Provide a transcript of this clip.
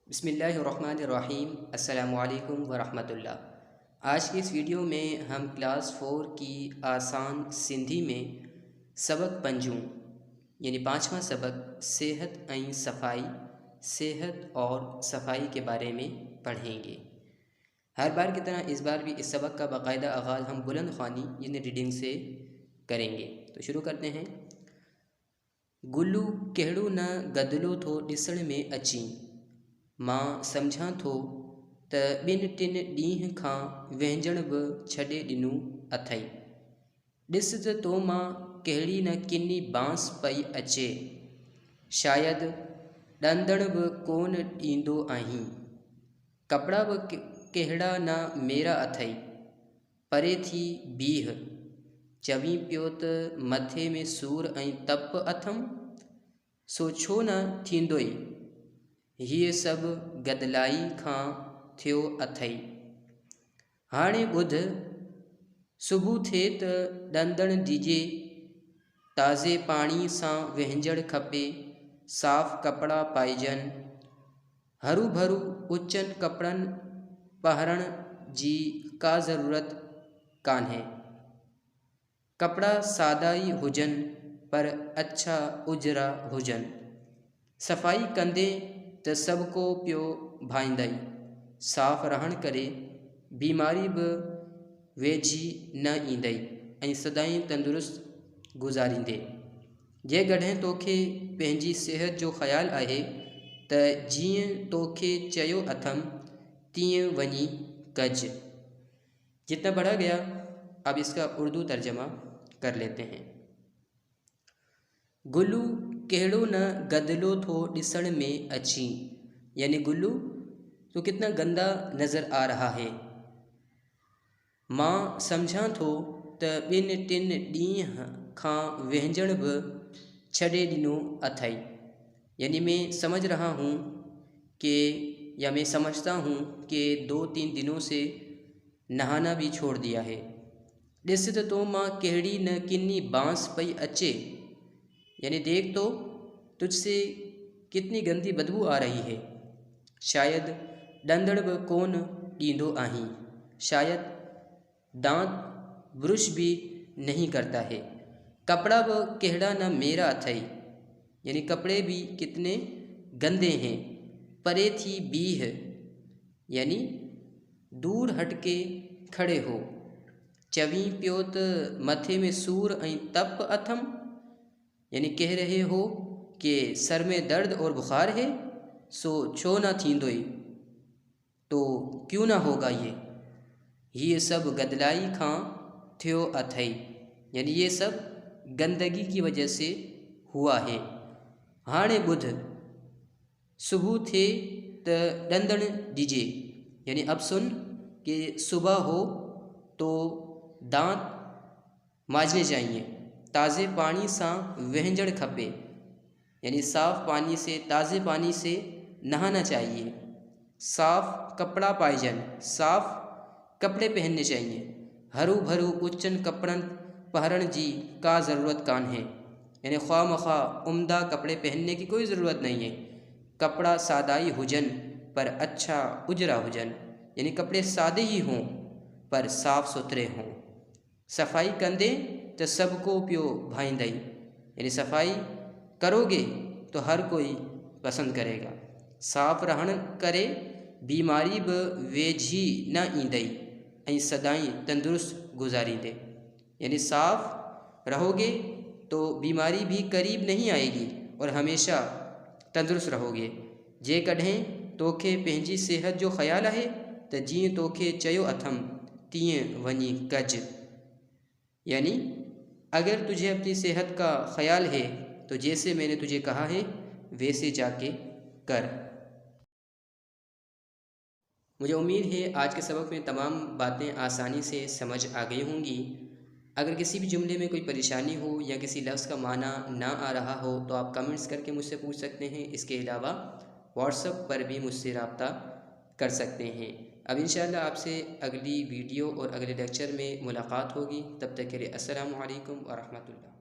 बिस्मिल्लाहिर्रहमानिर्रहीम। अस्सलामुअलैकुम वरहमतुल्लाह। आज की इस वीडियो में हम क्लास 4 की आसान सिंधी में सबक पंजूं यानी पाँचवा सबक सेहत ऐं सफ़ाई, सेहत और सफ़ाई के बारे में पढ़ेंगे। हर बार की तरह इस बार भी इस सबक का बाकायदा आगाज़ हम बुलंद ख़्वानी यानी रीडिंग से करेंगे। तो शुरू करते हैं। गुल्लू कहिड़ो न गदिलो थो ॾिसण में अची, मां सम्झां थो त ॿिनि टिनि ॾींहं खां वेंझण बि छॾे ॾिनो अथई। ॾिस त तो मां कहिड़ी न किनी बांस पई अचे, शायदि ॾंदण बि कोन ॾींदो आहीं। कपिड़ा बि कहिड़ा न मेरा अथई, परे थी बीह। चवीं पियो त मथे में सूर ऐं तप अथमि, सो छो न थींदोई। हीअ सभु गदिलाई खां थियो अथई। हाणे ॿुध, सुबुह थिए त ॾंदण ॾिजे, ताज़े पाणी सां वेंझण खपे, साफ़ कपिड़ा पाइजनि। हरू भरू उचनि कपिड़नि पहिरण जी का ज़रूरत कान्हे। कपिड़ा सादा ई हुजनि पर अच्छा उजरा हुजनि। सफ़ाई कंदे त सभु को पियो भाईंदई, साफ़ रहण करे बीमारी बि वेझी न ईंदई ऐं सदाईं तंदुरुस्त गुज़ारींदे। जेकॾहिं तोखे पंहिंजी सेहत जो ख़्यालु आहे त जीअं तोखे चयो अथमि तीअं वञी कज। जितना पढ़ा गया अब इसका उर्दू तर्जमा कर लेते हैं। गुल्लू कहिड़ो न गदिलो थो ॾिसण में अची, यानी गुल्लू तो कितना गंदा नज़र आ रहा है। मां सम्झां थो त ॿिनि टिनि ॾींहं खां वेंझण बि छॾे ॾिनो अथई, यानी मैं समझ रहा हूँ कि या मैं समझता हूँ कि 2-3 दिनों से नहाना भी छोड़ दिया है। ॾिस त तो मां कहिड़ी न किनी बांस पई अचे, यानी देख तो तुझसे कितनी गंदी बदबू आ रही है। शायद ॾंदड़ बि कोन ॾींदो आहीं, शायद दांत ब्रुश भी नहीं करता है। कपड़ा भी कहिड़ा न मेरा अथई, यानी कपड़े भी कितने गंदे हैं। परे थी बीह, यानी दूर हटके खड़े हो। चवीं पियो त मथे में सूर ऐं तप अथमि, यानी कह रहे हो कि सर में दर्द और बुखार है, सो छो ना थींदोई, तो क्यों ना होगा ये सब गदलाई खां थियो अथई, यानी ये सब गंदगी की वजह से हुआ है। हाणे ॿुध, सुबह थे त ॾंदण ॾिजे, यानी अब सुन कि सुबह हो तो दांत मांजने चाहिए। ताज़े पानी सां वेंझण खपे, यानी साफ़ पानी से, ताज़े पानी से नहाना चाहिए। साफ़ कपड़ा पाइजन, साफ़ कपड़े पहनने चाहिए। हरू भरू उच्चन कपड़न पहरण जी का ज़रूरत कान है, यानी ख्वाह मख्वाह उम्दा कपड़े पहनने की कोई ज़रूरत नहीं है। कपड़ा सादाई हुजन पर अच्छा उजरा हुजन, यानी कपड़े सादे ही हों पर साफ़ सुथरे हों। सफ़ाई कंदे तो सबको पियो भाईंदई, यानी सफ़ाई करोगे तो हर कोई पसंद करेगा। साफ़ रहण करे बीमारी बि वेझी न ईंदई ऐं सदाईं तंदुरुस्त गुज़ारींदे, यानी साफ़ रहोगे तो बीमारी भी करीब नहीं आएगी और हमेशा तंदुरुस्त रहोगे। जेकॾहिं तोखे पंहिंजी सेहत जो ख़्यालु आहे त जीअं तोखे चयो अथमि तीअं वञी कज, यानी अगर तुझे अपनी सेहत का ख़्याल है तो जैसे मैंने तुझे कहा है वैसे जाके कर। मुझे उम्मीद है आज के सबक में तमाम बातें आसानी से समझ आ गई होंगी। अगर किसी भी जुमले में कोई परेशानी हो या किसी लफ्ज़ का माना ना आ रहा हो तो आप कमेंट्स करके मुझसे पूछ सकते हैं। इसके अलावा व्हाट्सएप पर भी मुझसे रब्ता कर सकते हैं। अब इंशाअल्लाह आपसे अगली वीडियो और अगले लेक्चर में मुलाकात होगी। तब तक के लिए अस्सलामु अलैकुम व रहमतुल्लाह।